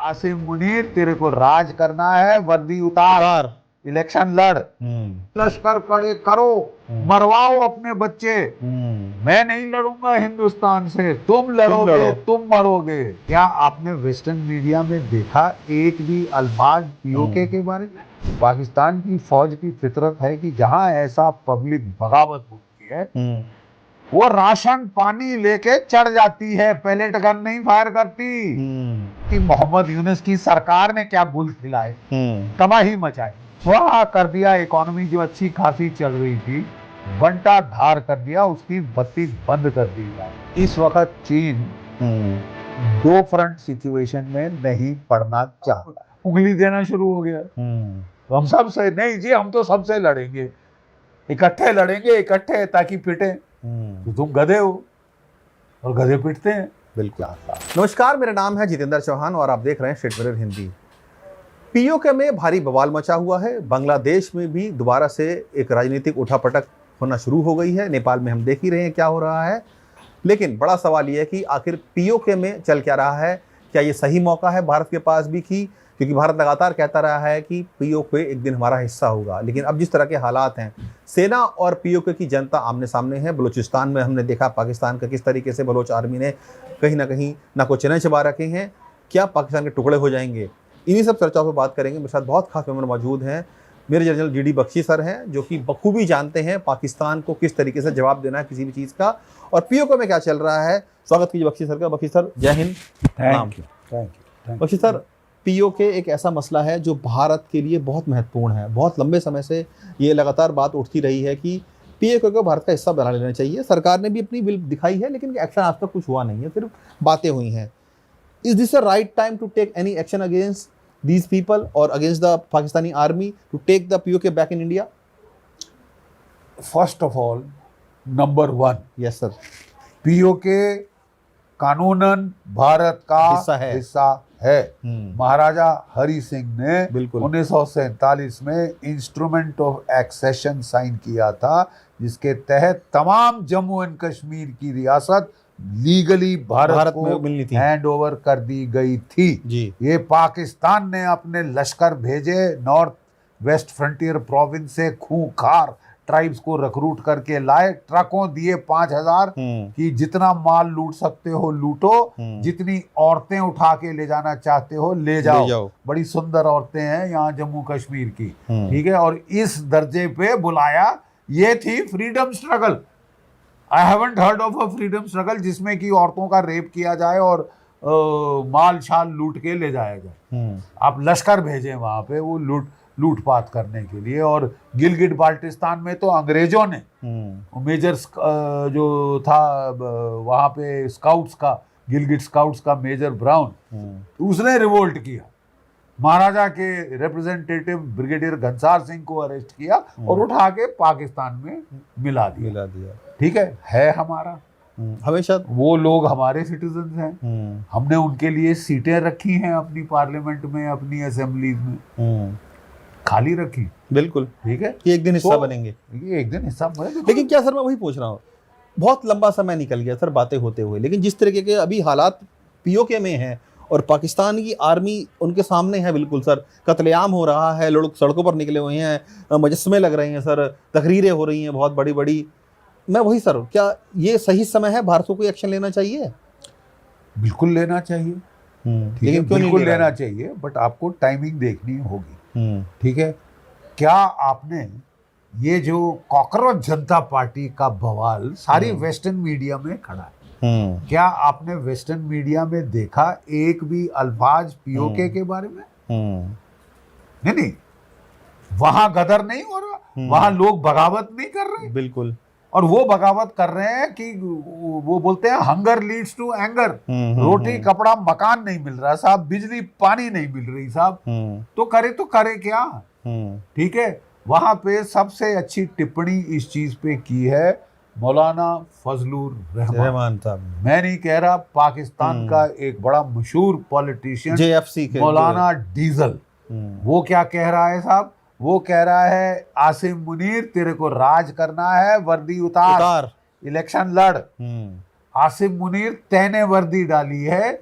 आसिम मुनीर, तेरे को राज करना है, वर्दी उतार, इलेक्शन लड़, लश्कर खड़े करो, मरवाओ अपने बच्चे। मैं नहीं लड़ूंगा हिंदुस्तान से, तुम लड़ोगे, तुम मरोगे। क्या आपने वेस्टर्न मीडिया में देखा एक भी अल्फाज पीओके के बारे में? पाकिस्तान की फौज की फितरत है कि जहां ऐसा पब्लिक बगावत होती है वो राशन पानी लेके चढ़ जाती है, पैलेट गन नहीं फायर करती। कि मोहम्मद यूनुस की सरकार ने क्या गुल खिलाए, तबाही मचाई, वहां कर दिया। इकोनॉमी जो अच्छी खासी चल रही थी बंटा धार कर दिया, उसकी बत्ती बंद कर दी जाए। इस वक्त चीन दो फ्रंट सिचुएशन में नहीं पड़ना चाहता, उंगली देना शुरू हो गया। तो हम सबसे नहीं जी, हम तो सबसे लड़ेंगे, इकट्ठे लड़ेंगे, इकट्ठे ताकि पिटे। तो तुम गधे हो और गधे पिटते हैं। बिल्कुल। नमस्कार, मेरा नाम है जितेंद्र चौहान और आप देख रहे हैं स्टेट मिरर हिंदी। पीओके में भारी बवाल मचा हुआ है। बांग्लादेश में भी दोबारा से एक राजनीतिक उठापटक होना शुरू हो गई है। नेपाल में हम देख ही रहे हैं क्या हो रहा है। लेकिन बड़ा सवाल यह है कि आखिर पीओके में चल क्या रहा है। क्या ये सही मौका है भारत के पास भी कि, क्योंकि भारत लगातार कहता रहा है कि पीओके एक दिन हमारा हिस्सा होगा। लेकिन अब जिस तरह के हालात हैं, सेना और पीओके की जनता आमने सामने है। बलूचिस्तान में हमने देखा पाकिस्तान का किस तरीके से बलोच आर्मी ने कहीं ना कहीं नाको चने चबा रखे हैं। क्या पाकिस्तान के टुकड़े हो जाएंगे? इन्हीं सब चर्चाओं पर बात करेंगे। मेरे साथ बहुत खास मेहमान मौजूद हैं। मेरे जनरल जीडी बख्शी सर हैं, जो कि बखूबी जानते हैं पाकिस्तान को किस तरीके से जवाब देना है किसी भी चीज़ का, और पीओके में क्या चल रहा है। स्वागत कीजिए बख्शी सर का। बख्शी सर, जय हिंद। Thank you. Bakshi sir, PoK एक ऐसा मसला है जो भारत के लिए बहुत महत्वपूर्ण है। बहुत लंबे समय से ये लगातार बात उठती रही है कि पीओके को भारत का हिस्सा बना लेना चाहिए। सरकार ने भी अपनी विल दिखाई है, लेकिन एक्शन आज तक कुछ हुआ नहीं है, सिर्फ बातें हुई हैं। Is this a right time to take any action against these people or against the Pakistani army to take the POK back in India? First of all, number one, Yes sir. PoK कानूनन भारत का हिस्सा है। महाराजा हरि सिंह ने 1947 में instrument of accession sign किया था, जिसके तहत तमाम जम्मू एंड कश्मीर की रियासत लीगली भारत को हैंड ओवर कर दी गई थी जी। ये पाकिस्तान ने अपने लश्कर भेजे, नॉर्थ वेस्ट फ्रंटियर प्रोविंस से खूंखार ट्राइब्स को रिक्रूट करके लाए, ट्रकों दिए 5000 कि जितना माल लूट सकते हो लूटो, जितनी औरतें उठा के ले जाना चाहते हो ले जाओ। बड़ी सुंदर औरतें हैं यहाँ जम्मू कश्मीर की, ठीक है। और इस दर्जे पे बुलाया। ये थी freedom struggle. I haven't heard of a freedom struggle जिसमें कि औरतों का रेप किया जाए और माल शाल लूट के ले जाया जाए। आप लश्कर भेजें वहां पे वो लूटपाट करने के लिए। और गिलगिट बाल्टिस्तान में तो अंग्रेजों ने मेजर जो था वहां पे स्काउट्स का, गिलगिट स्काउट्स का मेजर ब्राउन, उसने रिवोल्ट किया। महाराजा के रिप्रेजेंटेटिव ब्रिगेडियर घनसार सिंह को अरेस्ट किया और उठा के पाकिस्तान में मिला दिया। ठीक है हमारा हमेशा। वो लोग हमारे सिटीजन हैं। हमने उनके लिए सीटें रखी हैं अपनी पार्लियामेंट में, अपनी असेंबलीज में खाली रखी। बिल्कुल ठीक है, ये एक दिन हिस्सा बनेंगे। ये एक दिन हिस्सा बनेंगे। लेकिन क्या सर, मैं वही पूछ रहा हूँ, बहुत लंबा समय निकल गया सर बातें होते हुए, लेकिन जिस तरीके के अभी हालात पीओके में हैं और पाकिस्तान की आर्मी उनके सामने है, बिल्कुल सर, कत्लेआम हो रहा है, लोग सड़कों पर निकले हुए हैं, मुजस्समे लग रहे हैं सर, तकरीरें हो रही हैं बहुत बड़ी बड़ी। मैं वही सर, क्या ये सही समय है, भारत को कोई एक्शन लेना चाहिए? बिल्कुल लेना चाहिए, लेकिन क्यों बिल्कुल लेना चाहिए, बट आपको टाइमिंग देखनी होगी। ठीक है। क्या आपने ये जो कॉकरोच जनता पार्टी का बवाल सारी वेस्टर्न मीडिया में खड़ा है, क्या आपने वेस्टर्न मीडिया में देखा एक भी अल्फाज पीओके के बारे में? नहीं, वहां गदर नहीं हो रहा, वहां लोग बगावत नहीं कर रहे। बिल्कुल। और वो बगावत कर रहे हैं कि वो बोलते हैं हंगर लीड्स टू एंगर। रोटी कपड़ा मकान नहीं मिल रहा साहब, बिजली पानी नहीं मिल रही साहब, तो करे क्या? ठीक है। वहां पे सबसे अच्छी टिप्पणी इस चीज पे की है मौलाना फजलुर रहमान साहब। मैं नहीं कह रहा, पाकिस्तान का एक बड़ा मशहूर पॉलिटिशियन JFC के मौलाना डीजल, वो क्या कह रहा है साहब? वो कह रहा है आसिम मुनीर, तेरे को राज करना है, वर्दी उतार, इलेक्शन लड़। आसिम मुनीर तैने वर्दी डाली है,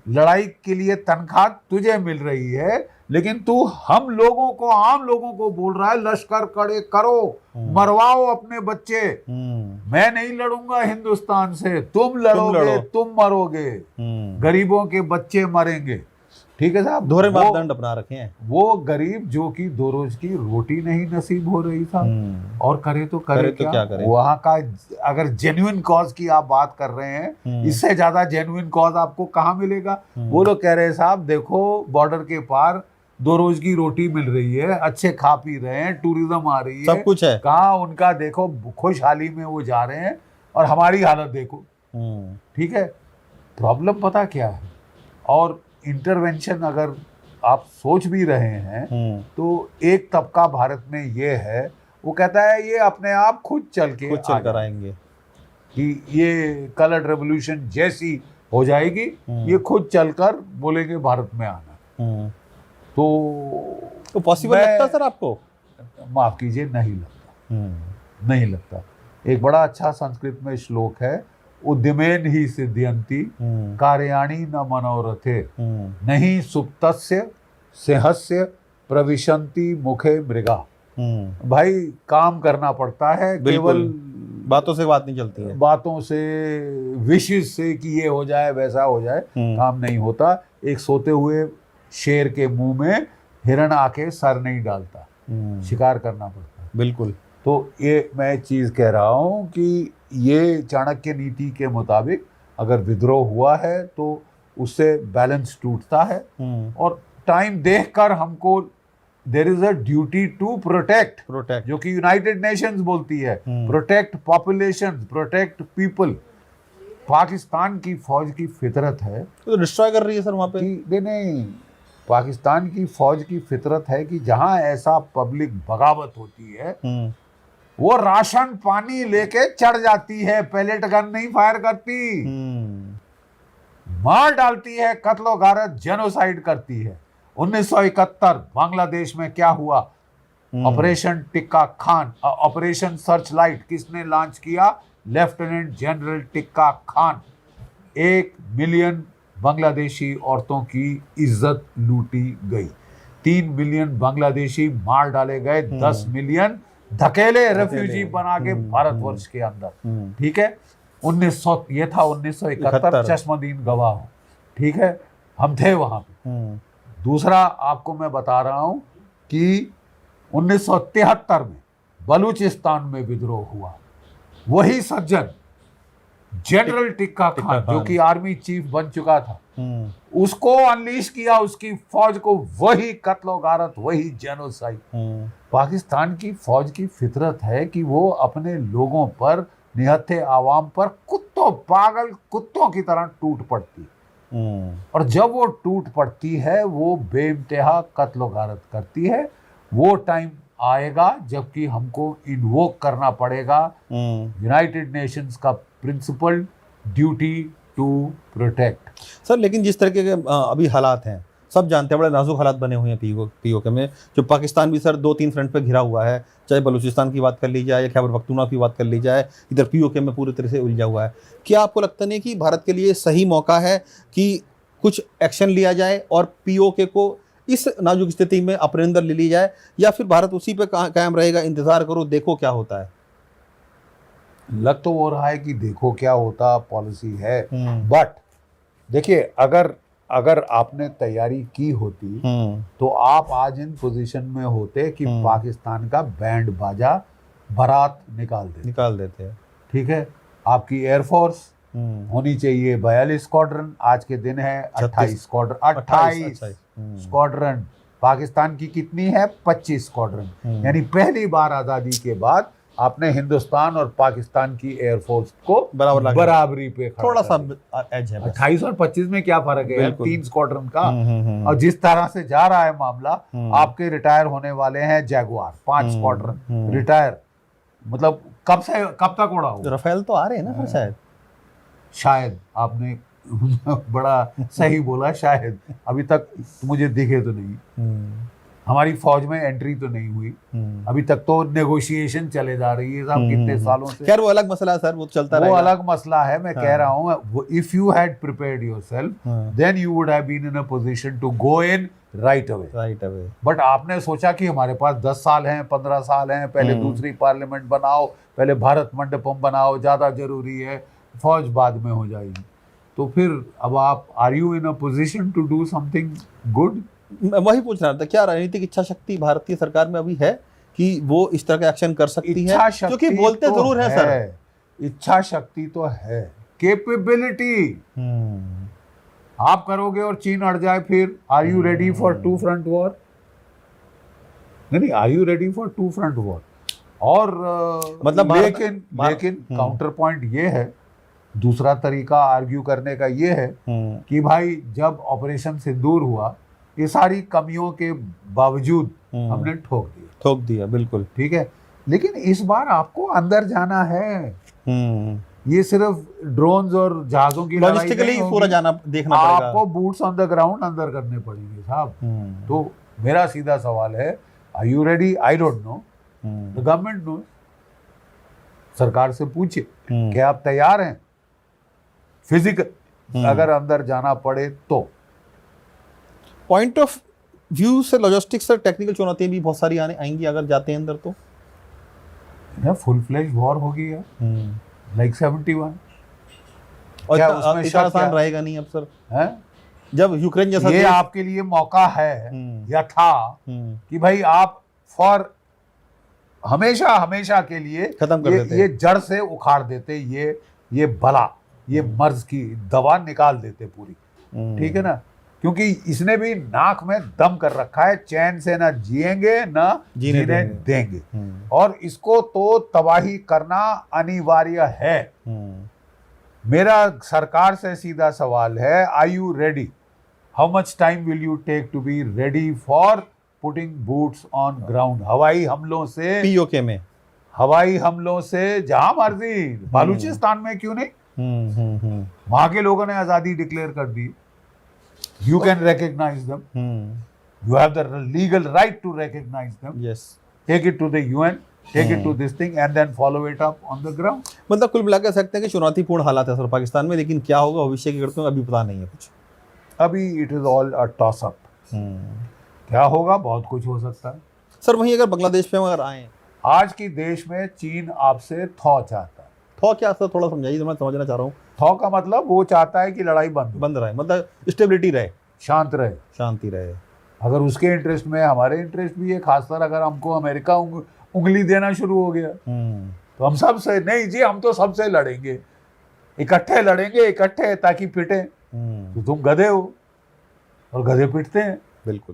लड़ाई के लिए तनख्वाह तुझे मिल रही है, लेकिन तू हम लोगों को, आम लोगों को बोल रहा है लश्कर खड़े करो, मरवाओ अपने बच्चे। मैं नहीं लड़ूंगा हिंदुस्तान से, तुम लड़ोगे, तुम मरोगे, गरीबों के बच्चे मरेंगे। ठीक है साहब, दोहरे मापदंड अपना रखे हैं। वो गरीब जो कि 2 रोज की रोटी नहीं नसीब हो रही था, और करे तो क्या करे? वहां का अगर जेन्युइन कॉज की आप बात कर रहे हैं, इससे ज्यादा जेन्युइन कॉज आपको कहाँ मिलेगा? वो लोग कह रहे हैं साहब देखो बॉर्डर के पार 2 रोज की रोटी मिल रही है, अच्छे खा पी रहे हैं, टूरिज्म आ रही है, सब कुछ है। कहाँ उनका देखो खुशहाली में वो जा रहे हैं, और हमारी हालत देखो। ठीक है, प्रॉब्लम पता क्या है? और इंटरवेंशन अगर आप सोच भी रहे हैं तो एक तबका भारत में ये है, वो कहता है ये अपने आप खुद चल कर आएंगे, कि ये कलर रेवोल्यूशन जैसी हो जाएगी, ये खुद चलकर बोलेंगे भारत में आना। तो पॉसिबल लगता सर आपको? माफ कीजिए, नहीं लगता, नहीं लगता। एक बड़ा अच्छा संस्कृत में श्लोक है, उद्यमेन ही सिद्ध्यन्ति कार्याणि न मनोरथे, नहीं सुप्तस्य सिंहस्य प्रविशन्ति मुखे मृगा। भाई काम करना पड़ता है, केवल बातों से बात नहीं चलती है, बातों से, विशेष से कि ये हो जाए वैसा हो जाए, काम नहीं होता। एक सोते हुए शेर के मुंह में हिरण आके सर नहीं डालता, शिकार करना पड़ता है। बिल्कुल। तो ये मैं चीज़ कह रहा हूँ कि ये चाणक्य नीति के मुताबिक अगर विद्रोह हुआ है तो उससे बैलेंस टूटता है, और टाइम देखकर हमको there is a duty to protect, जो कि यूनाइटेड नेशंस बोलती है, protect population, protect people. Pakistan की फौज की फितरत है तो डिस्ट्रॉय कर रही है सर वहाँ पे। नहीं, पाकिस्तान की फौज की फितरत है कि जहां ऐसा पब्लिक बगावत होती है वो राशन पानी लेके चढ़ जाती है, पैलेट गन नहीं फायर करती, मार डालती है, कत्लो गारत, जेनोसाइड करती है। 1971 बांग्लादेश में क्या हुआ? Operation tikka Khan, operation search light किसने लॉन्च किया? Lieutenant general tikka Khan. 1 million Bangladeshi औरतों की इज्जत लूटी गई, 3 मिलियन बांग्लादेशी मार डाले गए, 10 मिलियन धकेले रेफ्यूजी बना के भारतवर्ष के अंदर। ठीक है, 1971 चश्मदीन गवाह हो। ठीक है, हम थे वहां पे। दूसरा आपको मैं बता रहा हूं कि 1973 में बलूचिस्तान में विद्रोह हुआ, वही सज्जन जनरल टिक्का खान जो कि आर्मी चीफ बन चुका था, उसको अनलीश किया, उसकी फौज को, वही कत्लो गारत, वही जेनोसाइड। पाकिस्तान की फौज की फितरत है कि वो अपने लोगों पर, निहत्थे आवाम पर कुत्तों, पागल कुत्तों की तरह टूट पड़ती, और जब वो टूट पड़ती है वो बेइंतहा कत्लो गारत करती है। वो टाइम आएगा जबकि हमको इन्वोक करना पड़ेगा यूनाइटेड नेशंस का principle, duty to protect. Sir लेकिन जिस तरीके के अभी हालात हैं, सब जानते हैं, बड़े नाजुक हालात बने हुए हैं पीओके में, जो पाकिस्तान भी सर 2-3 फ्रंट पे घिरा हुआ है, चाहे बलूचिस्तान की बात कर ली जाए या खैबर पख्तूनख्वा की बात कर ली जाए, इधर पीओके में पूरी तरह से उलझा हुआ है। क्या आपको लगता नहीं कि भारत के लिए सही मौका है कि कुछ एक्शन लिया जाए और पीओके को इस नाजुक स्थिति में अपने अंदर ले ली जाए, या फिर भारत उसी पे कायम रहेगा, इंतजार करो देखो क्या होता है? लग तो हो रहा है कि देखो क्या होता पॉलिसी है, बट देखिए अगर आपने तैयारी की होती तो आप आज इन पोजीशन में होते कि पाकिस्तान का बैंड बाजा बारात निकाल देते। ठीक है, आपकी एयरफोर्स होनी चाहिए 42 स्क्वाड्रन, आज के दिन है 28 स्क्वाड्रन। पाकिस्तान की कितनी है? 25 स्क्वाड्रन। यानी पहली बार आज़ादी के बाद आपने हिंदुस्तान और पाकिस्तान की एयरफोर्स को बराबरी पे थोड़ा सा एज है। 28 और 25 में क्या फर्क है? 3 स्क्वाड्रन का। और जिस तरह से जा रहा है मामला, आपके रिटायर होने वाले हैं जैगुआर 5 स्क्वाड्रन रिटायर, मतलब कब तक उड़ा हो? राफेल तो आ रहे हैं ना फिर शायद आपने बड़ा सही बोला, शायद अभी तक मुझे दिखे तो नहीं। हमारी फौज में एंट्री तो नहीं हुई अभी तक, तो नेगोशिएशन चले जा रही है साहब कितने सालों से। खैर वो अलग मसला है सर, वो चलता रहेगा, वो अलग मसला है। मैं कह रहा हूँ if you had prepared yourself then you would have been in a position to go in right away. But आपने सोचा कि हमारे पास 10 साल हैं, 15 साल हैं, पहले दूसरी पार्लियामेंट बनाओ, पहले भारत मंडपम बनाओ, ज्यादा जरूरी है, फौज बाद में हो जाएगी। तो फिर अब आप are you in a position to do something good? वही पूछ रहा था, क्या राजनीतिक इच्छा शक्ति भारतीय सरकार में अभी है कि वो इस तरह का एक्शन कर सकती है? क्योंकि बोलते तो जरूर है सर, इच्छा शक्ति तो है, कैपेबिलिटी आप करोगे और चीन अड़ जाए, फिर are you ready for two front war? नहीं, are you ready for two front war? और मतलब लेकिन काउंटर पॉइंट ये है, दूसरा तरीका आर्ग्यू करने का ये है कि भाई जब ऑपरेशन सिंदूर हुआ, ये सारी कमियों के बावजूद हमने ठोक दिया, बिल्कुल ठीक है। लेकिन इस बार आपको अंदर जाना है, ये सिर्फ ड्रोन्स और जहाजों की लॉजिस्टिकली पूरा जाना देखना पड़ेगा, आपको बूट्स ऑन द ग्राउंड अंदर करने पड़ेंगे साहब। तो मेरा सीधा सवाल है, are you ready? I don't know, the government know. सरकार से पूछिए क्या आप तैयार हैं फिजिकल अगर अंदर जाना पड़े तो। पॉइंट ऑफ व्यू से लॉजिस्टिक्स और टेक्निकल चुनौतियां भी बहुत सारी आएंगी अगर जाते हैं अंदर तो। फुल फ्लेज वॉर होगी लाइक 71। और क्या उसमें इतना आसान रहेगा नहीं अब सर, है जब यूक्रेन जैसा ये आपके लिए मौका है या था कि भाई आप फॉर हमेशा के लिए खत्म कर देते, ये जड़ से उखाड़ देते, ये बला, ये मर्ज की दवा निकाल देते पूरी, ठीक है ना। क्योंकि इसने भी नाक में दम कर रखा है, चैन से ना जिएंगे ना जीने देंगे, और इसको तो तबाही करना अनिवार्य है। मेरा सरकार से सीधा सवाल है, are you ready? How much time will you take to be ready for putting boots on ground? हवाई हमलों से, पीओके में हवाई हमलों से जहां मर्जी, बलूचिस्तान में क्यों नहीं, वहां के लोगों ने आजादी डिक्लेयर कर दी। You can recognize them. You have the legal right to recognize them. Yes. Take it to the UN, take it to this thing, and then follow it up on the ground. मतलब कुल मिला कह सकते हैं कि चुनौतीपूर्ण हालात है सर पाकिस्तान में, लेकिन क्या होगा भविष्य की करते हैं अभी पता नहीं है कुछ। अभी it is all a toss up. क्या होगा? बहुत कुछ हो सकता है सर। वहीं अगर बांग्लादेश में अगर आए, आज की देश में चीन आपसे थॉ चाहता है। थॉ क्या सर, थोड़ा समझाइए, मैं समझना चाह रहा हूँ। थॉ का मतलब वो चाहता है कि लड़ाई बंद रहे, मतलब स्टेबिलिटी रहे, शांति रहे। अगर उसके इंटरेस्ट में हमारे इंटरेस्ट भी है, खासकर अगर हमको अमेरिका उंगली देना शुरू हो गया तो हम सबसे नहीं जी, हम तो सबसे लड़ेंगे, इकट्ठे लड़ेंगे, इकट्ठे ताकि पिटे। तो तुम गधे हो और गधे पिटते हैं। बिल्कुल।